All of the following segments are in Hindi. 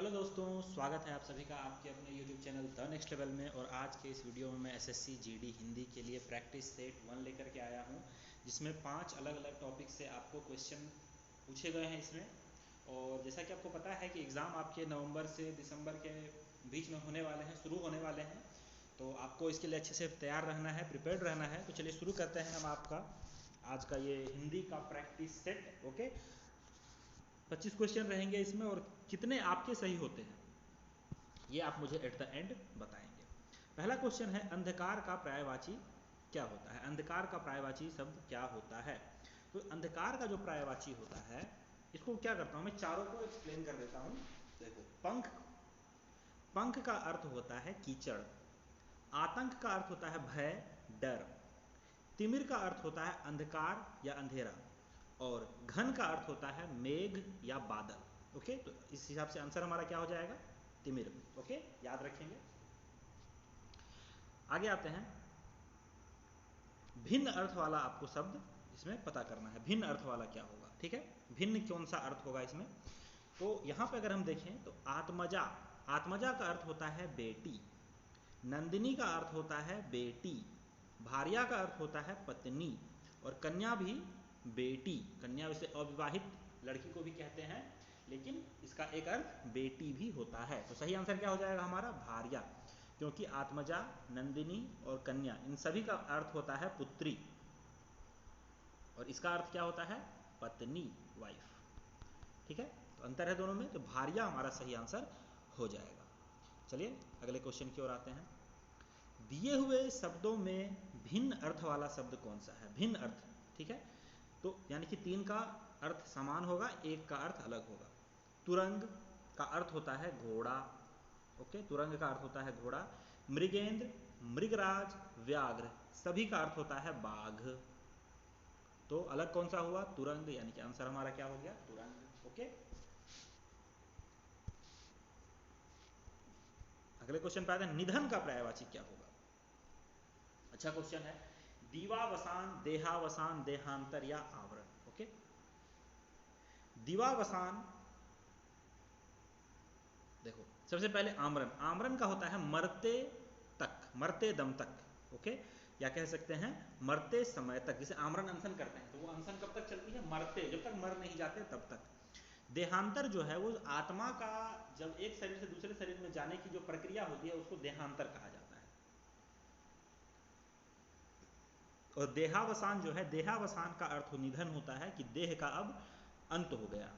हेलो दोस्तों, स्वागत है आप सभी का आपके अपने YouTube channel the next level में। और आज के इस वीडियो में मैं एसएससी जीडी हिंदी के लिए प्रैक्टिस सेट 1 लेकर के आया हूं, जिसमें 5 अलग अलग टॉपिक से आपको क्वेश्चन पूछे गए हैं इसमें। और जैसा कि आपको पता है कि एग्ज़ाम आपके नवंबर से दिसंबर के बीच में होने वाले हैं, शुरू होने वाले हैं, तो आपको इसके लिए अच्छे से तैयार रहना है, प्रिपेयर्ड रहना है। तो चलिए शुरू करते हैं हम आपका आज का ये हिंदी का प्रैक्टिस सेट। ओके, 25 क्वेश्चन रहेंगे इसमें और कितने आपके सही होते हैं ये आप मुझे एट द एंड बताएंगे। पहला क्वेश्चन है, अंधकार का पर्यायवाची क्या होता है? अंधकार का पर्यायवाची शब्द क्या होता है? तो अंधकार का जो पर्यायवाची होता है, इसको क्या करता हूं मैं, चारों को एक्सप्लेन कर देता हूं। देखो, पंख, पंख का अर्थ होता है कीचड़। आतंक का अर्थ होता है भय, डर। तिमिर का अर्थ होता है अंधकार या अंधेरा। और घन का अर्थ होता है मेघ या बादल। ओके, तो इस हिसाब से आंसर हमारा क्या हो जाएगा? तिमिर। ओके, याद रखेंगे। आगे आते हैं, भिन्न अर्थ वाला आपको शब्द इसमें पता करना है। भिन्न अर्थ वाला क्या होगा? ठीक है, भिन्न कौन सा अर्थ होगा इसमें? तो यहां पे अगर हम देखें तो आत्मजा, आत्मजा का अर्थ होता है बेटी। नंदिनी का अर्थ होता है बेटी। भार्या का अर्थ होता है पत्नी। और कन्या भी बेटी। कन्या वैसे अविवाहित लड़की को भी कहते हैं, लेकिन इसका एक अर्थ बेटी भी होता है। तो सही आंसर क्या हो जाएगा हमारा? भार्या, क्योंकि आत्मजा, नंदिनी और कन्या, इन सभी का अर्थ होता है पुत्री, और इसका अर्थ क्या होता है? पत्नी, वाइफ। ठीक है, तो अंतर है दोनों में, तो भार्या हमारा सही आंसर हो जाएगा। चलिए अगले क्वेश्चन की ओर आते हैं। दिए हुए शब्दों में भिन्न अर्थ वाला शब्द कौन सा है? भिन्न अर्थ, ठीक है, तो यानी कि 3 का अर्थ समान होगा, 1 का अर्थ अलग होगा। तुरंग का अर्थ होता है घोड़ा। ओके, तुरंग का अर्थ होता है घोड़ा। मृगेंद्र, मृगराज, व्याघ्र, सभी का अर्थ होता है बाघ। तो अलग कौन सा हुआ? तुरंग, यानी कि आंसर हमारा क्या हो गया? तुरंग। ओके, अगले क्वेश्चन पे आते हैं, निधन का पर्यायवाची क्या होगा? अच्छा क्वेश्चन है। दीवावसान, देहावसान, देहांतर या आवरण। ओके, दीवावसान, देखो सबसे पहले आमरण, आमरण का होता है मरते तक, मरते दम तक। ओके, या कह सकते हैं मरते समय तक। जैसे आमरण अनशन करते हैं, तो वो अनशन कब तक चलती है? मरते, जब तक मर नहीं जाते तब तक। देहांतर जो है वो आत्मा का जब एक शरीर से दूसरे शरीर में जाने की जो प्रक्रिया होती है, उसको देहांतर कहा जाता है। और देहावसान जो है, देहावसान का अर्थ निधन होता है कि देह का अब अंत हो गया।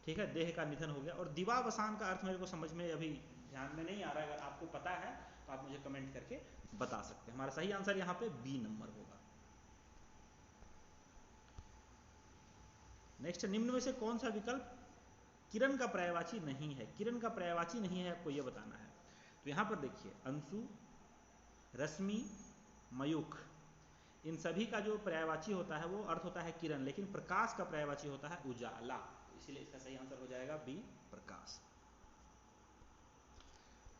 ठीक है, देह का निधन हो गया। और दिवावसान का अर्थ मेरे को समझ में अभी ध्यान में नहीं आ रहा है, अगर आपको पता है तो आप मुझे कमेंट करके बता सकते हैं। हमारा सही आंसर यहाँ पे बी नंबर होगा। नेक्स्ट, निम्न में से कौन सा विकल्प किरण का पर्यायवाची नहीं है? किरण का पर्यायवाची नहीं है, आपको यह बताना है। तो यहां पर देखिए, अंशु, रश्मि, मयूख, इन सभी का जो पर्यायवाची होता है वो अर्थ होता है किरण, लेकिन प्रकाश का पर्यायवाची होता है उजाला। इसीलिए इसका सही आंसर हो जाएगा बी, प्रकाश।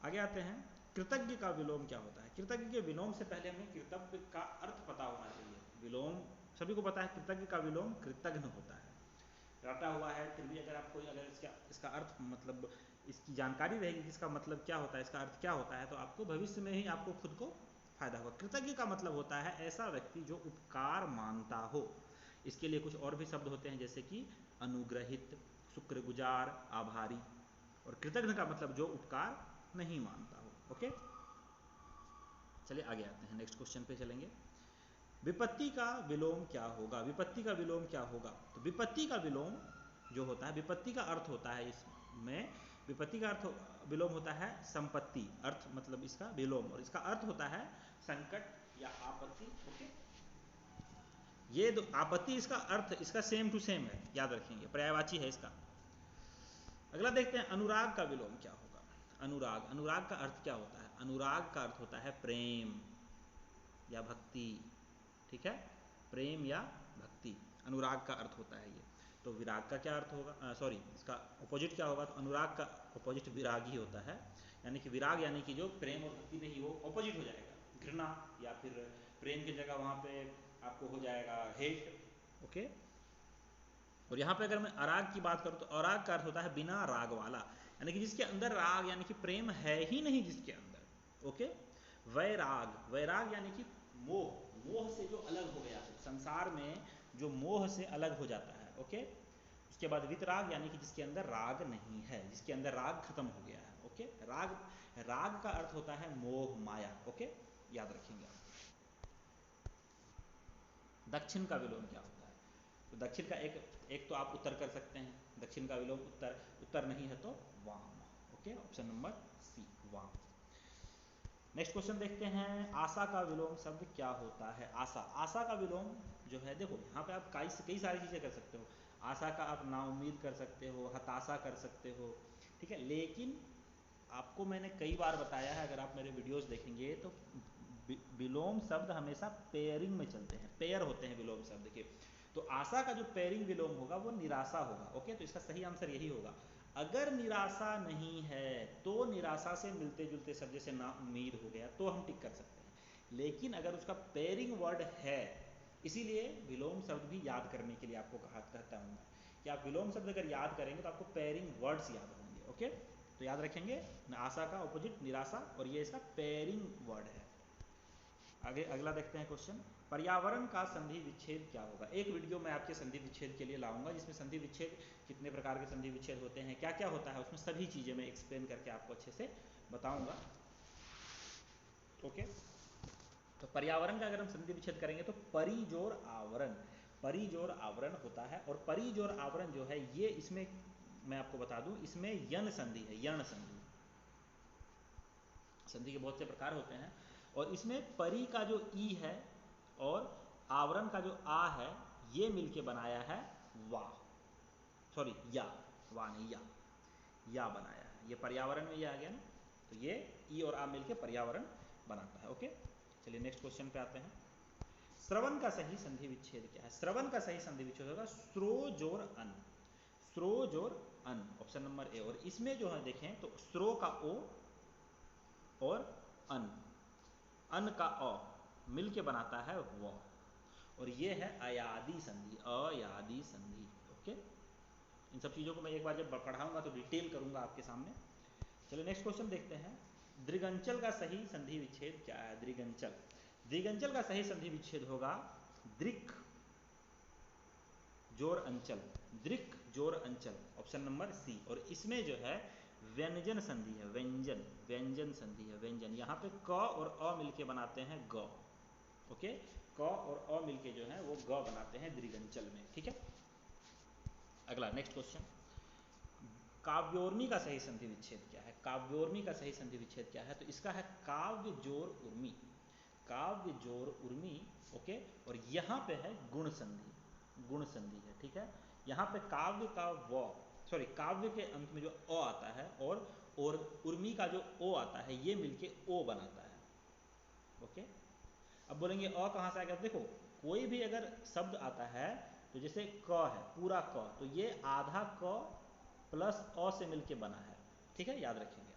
आगे आते हैं, कृतज्ञ का विलोम क्या होता है? कृतज्ञ के विलोम से पहले हमें कृतज्ञ का अर्थ पता होना चाहिए। विलोम सभी को पता है, कृतज्ञ का विलोम कृतघ्न होता है। रटा हुआ है, फिर भी अगर आपको अगर इसका अर्थ मतलब इसकी जानकारी रहेगी कि इसका मतलब क्या होता है, इसका अर्थ क्या होता है, तो आपको भविष्य में ही आपको खुद को फायदा होगा। कृतज्ञ का मतलब होता है ऐसा व्यक्ति जो उपकार मानता हो। इसके लिए कुछ और भी शब्द होते हैं, जैसे कि अनुग्रहित, शुक्रगुजार, आभारी। और कृतज्ञ का मतलब जो उपकार नहीं मानता हो। ओके, चलिए आगे आते हैं, नेक्स्ट क्वेश्चन पे चलेंगे। विपत्ति का विलोम क्या होगा? विपत्ति का विलोम क्या होगा? तो विपत्ति का विलोम जो होता है, विपत्ति का अर्थ होता है इसमें, विपत्ति का अर्थ विलोम होता है संपत्ति, अर्थ मतलब इसका विलोम, और इसका अर्थ होता है संकट या आपत्ति। ओके, ये आपत्ति, इसका अर्थ इसका सेम टू सेम है, याद रखेंगे, पर्यायवाची है इसका। अगला देखते हैं, अनुराग का विलोम क्या होगा? अनुराग, अनुराग का अर्थ क्या होता है? अनुराग का अर्थ होता है प्रेम या भक्ति। ठीक है, प्रेम या भक्ति, अनुराग का अर्थ होता है ये। तो विराग का क्या अर्थ होगा? सॉरी, इसका अपोजिट क्या होगा? तो अनुराग का अपोजिट विराग ही होता है, यानी कि विराग यानी कि जो प्रेम और भक्ति नहीं, वो अपोजिट हो जाएगा, घृणा, या फिर प्रेम की जगह वहाँ पे आपको हो जाएगा हेट। ओके, और यहाँ पे अगर मैं अराग की बात करूँ तो अराग का अर्थ होता है बिना राग वाला, यानी कि जिसके अंदर राग यानी कि प्रेम है ही नहीं जिसके अंदर। ओके, वैराग, वैराग यानी कि मोह, मोह से जो अलग हो गया है, संसार में जो मोह से अलग हो जाता है। ओके, उसके बाद वितराग यानी कि जिसके अंदर राग नहीं है, जिसके अंदर राग खत्म हो गया है। ओके, राग, राग का अर्थ होता है मोह माया। ओके, याद रखेंगे आप। दक्षिण का विलोम क्या होता है? तो दक्षिण का एक तो आप उत्तर कर सकते हैं, दक्षिण का विलोम उत्तर, उत्तर नहीं है तो वाम। ओके, ऑप्शन नंबर सी, वाम। नेक्स्ट क्वेश्चन देखते हैं, आशा का विलोम शब्द क्या होता है? आशा, आशा का विलोम जो है, देखो यहाँ पे आप कई सारी चीज़ें कर सकते हो। आशा का आप नाउम्मीद कर सकते हो, हताशा कर सकते हो, ठीक है। लेकिन आपको मैंने कई बार बताया है, अगर आप मेरे वीडियोस देखेंगे तो विलोम शब्द हमेशा पेयरिंग में चलते हैं, पेयर होते हैं विलोम शब्द के। तो आशा का जो पेयरिंग विलोम होगा वो निराशा होगा। ओके, तो इसका सही आंसर यही होगा। अगर निराशा नहीं है तो निराशा से मिलते जुलते शब्द जैसे ना उम्मीद हो गया तो हम टिक कर सकते हैं। लेकिन अगर उसका पेयरिंग वर्ड है, इसीलिए विलोम शब्द भी याद करने के लिए आपको कहता हूँ कि आप विलोम शब्द अगर याद करेंगे तो आपको पेयरिंग वर्ड्स याद होंगे। ओके, तो याद रखेंगे, आशा का ऑपोजिट निराशा, और ये इसका पेयरिंग वर्ड है। आगे अगला देखते हैं क्वेश्चन, पर्यावरण का संधि विच्छेद क्या होगा? एक वीडियो मैं आपके संधि विच्छेद के लिए लाऊंगा, जिसमें संधि विच्छेद कितने प्रकार के संधि विच्छेद होते हैं, क्या क्या होता है, उसमें सभी चीज़ें मैं एक्सप्लेन करके आपको अच्छे से बताऊंगा। ओके, तो पर्यावरण का अगर हम संधि विच्छेद करेंगे तो परिजोर आवरण, परिजोर आवरण होता है। और परिजोर आवरण जो है ये, इसमें मैं आपको बता दूं, इसमें यण संधि है, यण संधि। संधि के बहुत से प्रकार होते हैं, और इसमें परि का जो ई है और आवरण का जो आ है, ये मिलके बनाया है वा, सॉरी या, वा नहीं या बनाया है। ये पर्यावरण में ये आ गया ना, तो ये ई और आ मिलके पर्यावरण बनाता है। ओके, चलिए नेक्स्ट क्वेश्चन पे आते हैं। श्रवण का सही संधि विच्छेद क्या है? श्रवण का सही संधि विच्छेद होगा स्रो जोर अन, स्रो जोर अन, ऑप्शन नंबर ए। और इसमें जो है देखें तो स्रो का ओ और अन, अन का अ मिलके बनाता है व, और ये है अयादी संधि, अयादी संधि। ओके, इन सब चीज़ों को मैं एक बार जब पढ़ाऊंगा तो डिटेल करूंगा आपके सामने। चलिए नेक्स्ट क्वेश्चन देखते हैं, दृगंचल का सही संधि विच्छेद क्या है? दृगंचल, दृगंचल का सही संधि विच्छेद होगा दृक जोर अंचल, दृक जोर अंचल, ऑप्शन नंबर सी। और इसमें जो है व्यंजन संधि है, व्यंजन, व्यंजन संधि है, व्यंजन। यहाँ पे क और अ मिलके बनाते हैं ग। ओके, क और अ मिलके जो है वो ग बनाते हैं दृगंचल में। ठीक है, अगला नेक्स्ट क्वेश्चन, काव्योर्मी का सही संधि विच्छेद क्या है? काव्योर्मी का सही संधि विच्छेद क्या है? तो इसका है काव्य जोर उर्मी, काव्य जोर उर्मी। ओके, और यहाँ पे है गुण संधि, गुण संधि है। ठीक है, यहाँ पे काव्य का व, सॉरी काव्य के अंत में जो अ आता है और उर्मी का जो ओ आता है, ये मिलके ओ बनाता है। ओके, अब बोलेंगे अ कहाँ से आ गया? देखो, कोई भी अगर शब्द आता है तो जैसे क है, पूरा क, तो ये आधा क प्लस अ से मिलके बना है। ठीक है, याद रखेंगे।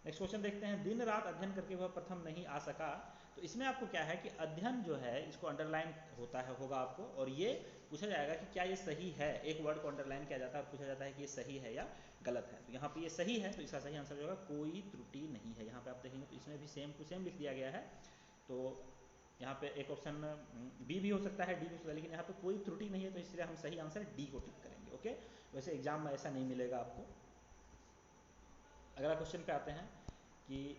नेक्स्ट क्वेश्चन देखते हैं, दिन रात अध्ययन करके वह प्रथम नहीं आ सका। तो इसमें आपको क्या है कि अध्ययन जो है इसको अंडरलाइन होता है, होगा आपको, और ये पूछा जाएगा कि क्या ये सही है। एक वर्ड को अंडरलाइन किया जाता है और पूछा जाता है कि ये सही है या गलत है। तो यहाँ पे ये सही है, तो इसका सही आंसर जो होगा कोई त्रुटि नहीं है। यहाँ पे आप देखेंगे तो इसमें भी सेम टू सेम लिख दिया गया है। तो यहाँ पे एक ऑप्शन बी भी हो सकता है, डी भी हो सकता है, लेकिन यहाँ पे कोई त्रुटि नहीं है, तो इसलिए हम सही आंसर डी को टिक करेंगे। ओके, वैसे एग्जाम में ऐसा नहीं मिलेगा आपको। अगला क्वेश्चन पे आते हैं कि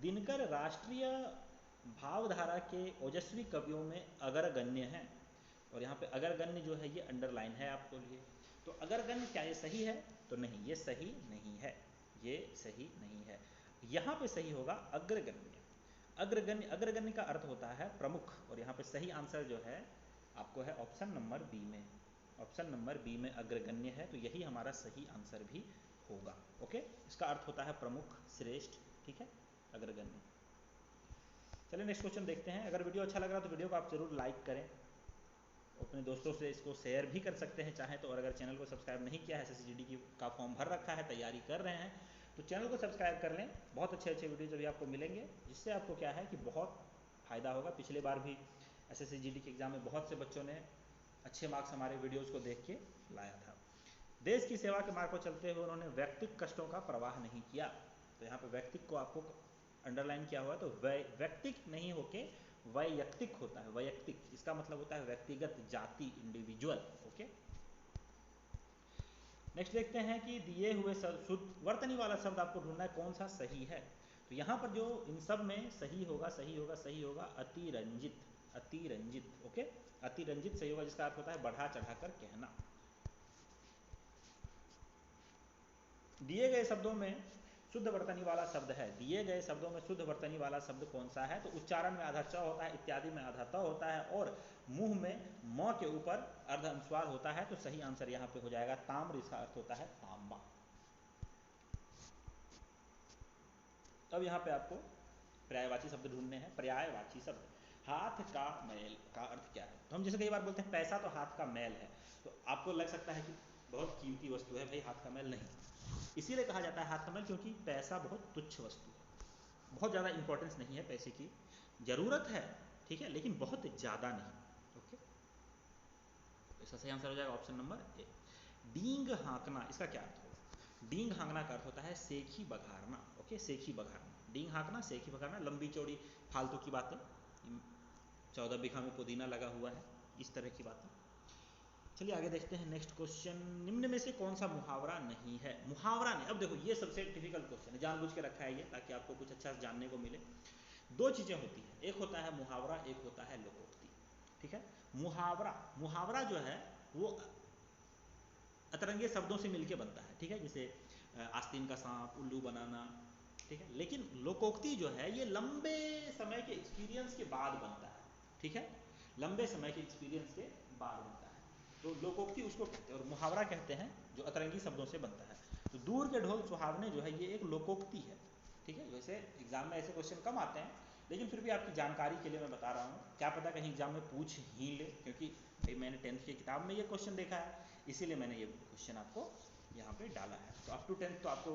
दिनकर राष्ट्रीय भावधारा के ओजस्वी कवियों में अग्रगण्य है, और यहाँ पे अग्रगण्य जो है ये अंडरलाइन है आपको लिए। तो अग्रगण्य क्या ये सही है? तो नहीं, ये सही नहीं है, ये सही नहीं है। यहाँ पे सही होगा अग्रगण्य, अग्रगण्य, अग्रगण्य का अर्थ होता है प्रमुख, और यहाँ पे सही आंसर जो है आपको है ऑप्शन नंबर बी में, ऑप्शन नंबर बी में अग्रगण्य है, तो यही हमारा सही आंसर भी होगा। ओके, इसका अर्थ होता है प्रमुख, श्रेष्ठ। ठीक है, अग्रगण्य। चलिए नेक्स्ट क्वेश्चन देखते हैं। अगर वीडियो अच्छा लग रहा है तो वीडियो को आप जरूर लाइक करें, अपने दोस्तों से इसको शेयर भी कर सकते हैं चाहें तो। और अगर चैनल को सब्सक्राइब नहीं किया है, SSCGD का फॉर्म भर रखा है, तैयारी कर रहे हैं, तो चैनल को सब्सक्राइब कर लें। बहुत अच्छे अच्छे वीडियोज अभी आपको मिलेंगे, जिससे आपको क्या है कि बहुत फ़ायदा होगा। पिछले बार भी SSCGD के एग्ज़ाम में बहुत से बच्चों ने अच्छे मार्क्स हमारे वीडियोज़ को देख के लाया था। देश की सेवा के मार्ग पर चलते हुए उन्होंने व्यक्तिक कष्टों का प्रवाह नहीं किया। तो यहाँ पे व्यक्तिक को आपको अंडरलाइन किया हुआ है, तो व्यक्तिक नहीं होके वैयक्तिक होता है, वैयक्तिक, इसका मतलब होता है व्यक्तिगत, जाति, इंडिविजुअल। ओके, नेक्स्ट देखते हैं कि दिए हुए शुद्ध वर्तनी वाला शब्द आपको ढूंढना है कौन सा सही है। तो यहाँ पर जो इन सब में सही होगा, सही होगा, सही होगा अतिरंजित, अतिरंजित। ओके, अतिरंजित सही होगा, जिसका अर्थ होता है बढ़ा चढ़ाकर कहना। दिए गए शब्दों में शुद्ध वर्तनी वाला शब्द है, दिए गए शब्दों में शुद्ध वर्तनी वाला शब्द कौन सा है। तो उच्चारण में आधा च होता है, इत्यादि में आधा त होता है, और मुंह में म के ऊपर अर्ध अनुस्वार होता है। तो सही आंसर यहाँ पे हो जाएगा ताम्र, इसका अर्थ होता है तांबा। अब यहाँ पे आपको पर्यायवाची शब्द ढूंढने हैं। पर्यायवाची शब्द, हाथ का मैल का अर्थ क्या है। तो हम जैसे कई बार बोलते हैं पैसा तो हाथ का मैल है, तो आपको लग सकता है कि बहुत कीमती वस्तु है, भाई हाथ का मैल नहीं, इसीलिए कहा जाता है हाथ का मैल क्योंकि पैसा बहुत तुच्छ वस्तु है, बहुत ज़्यादा इंपॉर्टेंस नहीं है पैसे की, ज़रूरत है ठीक है, लेकिन बहुत ज़्यादा नहीं। ओके, इसका सही आंसर हो जाएगा ऑप्शन नंबर ए। डींग हाँकना, इसका क्या अर्थ होगा। डींग हाँकना का अर्थ होता है सेखी बघारना। ओके, सेखी बघारना, डींग हाँकना, सेखी बघारना, लंबी चौड़ी फालतू की बातें, 14 बीघा में पुदीना लगा हुआ है, इस तरह की बातें। चलिए आगे देखते हैं नेक्स्ट क्वेश्चन। निम्न में से कौन सा मुहावरा नहीं है। मुहावरा नहीं, अब देखो ये सबसे डिफिकल्ट क्वेश्चन है, जानबूझ के रखा है ये ताकि आपको कुछ अच्छा जानने को मिले। दो चीजें होती हैं, एक होता है मुहावरा, एक होता है लोकोक्ति। ठीक है, मुहावरा, मुहावरा जो है वो अतरंगे शब्दों से मिलके बनता है, ठीक है, जैसे आस्तीन का सांप, उल्लू बनाना, ठीक है। लेकिन लोकोक्ति जो है ये लंबे समय के एक्सपीरियंस के बाद बनता है, ठीक है, लंबे समय के एक्सपीरियंस के बाद बनता है, तो लोकोक्ति उसको कहते हैं। और मुहावरा कहते हैं जो अतरंगी शब्दों से बनता है। तो दूर के ढोल सुहावने जो है ये एक लोकोक्ति है, ठीक है। वैसे एग्जाम में ऐसे क्वेश्चन कम आते हैं, लेकिन फिर भी आपकी जानकारी के लिए मैं बता रहा हूँ, क्या पता कहीं एग्जाम में पूछ ही ले, क्योंकि भाई मैंने 10th की किताब में ये क्वेश्चन देखा है, इसीलिए मैंने ये क्वेश्चन आपको यहाँ पे डाला है। तो अप टू 10th तो आपको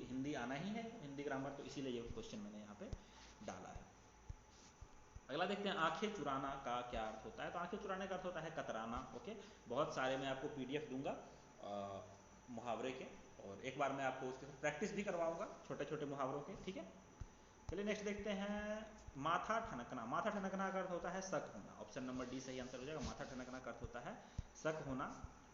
हिंदी आना ही है, हिंदी ग्रामर, तो इसीलिए ये क्वेश्चन मैंने यहाँ पे डाला है। अगला देखते हैं, आंखें चुराना का क्या अर्थ होता है। तो आंखें चुराने का अर्थ होता है कतराना। ओके, बहुत सारे मैं आपको PDF दूंगा मुहावरे के, और एक बार मैं आपको उसके प्रैक्टिस भी करवाऊंगा छोटे छोटे मुहावरों के, ठीक है। चलिए नेक्स्ट देखते हैं, माथा ठनकना। माथा ठनकना का अर्थ होता है शक होना। ऑप्शन नंबर डी सही आंसर हो जाएगा। माथा ठनकना का अर्थ होता है शक होना।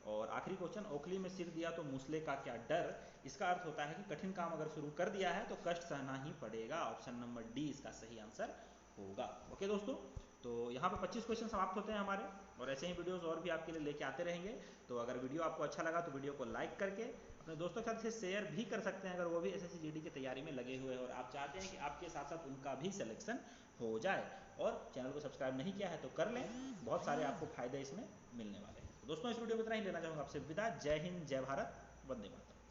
और आखिरी क्वेश्चन, ओखली में सिर दिया तो मूसले का क्या डर। इसका अर्थ होता है कि कठिन काम अगर शुरू कर दिया है तो कष्ट सहना ही पड़ेगा। ऑप्शन नंबर डी इसका सही आंसर होगा। ओके दोस्तों, तो यहाँ पे 25 क्वेश्चन समाप्त होते हैं हमारे, और ऐसे ही वीडियोस और भी आपके लिए लेके आते रहेंगे। तो अगर वीडियो आपको अच्छा लगा तो वीडियो को लाइक करके अपने दोस्तों के साथ शेयर भी कर सकते हैं, अगर वो भी SSC GD की तैयारी में लगे हुए हैं और आप चाहते हैं कि आपके साथ साथ उनका भी सिलेक्शन हो जाए। और चैनल को सब्सक्राइब नहीं किया है तो कर लें, बहुत सारे आपको फायदे इसमें मिलने वाले हैं। तो दोस्तों इस वीडियो में इतना ही लेना चाहूँगा आपसे विदा। जय हिंद, जय भारत, वंदे मातरम।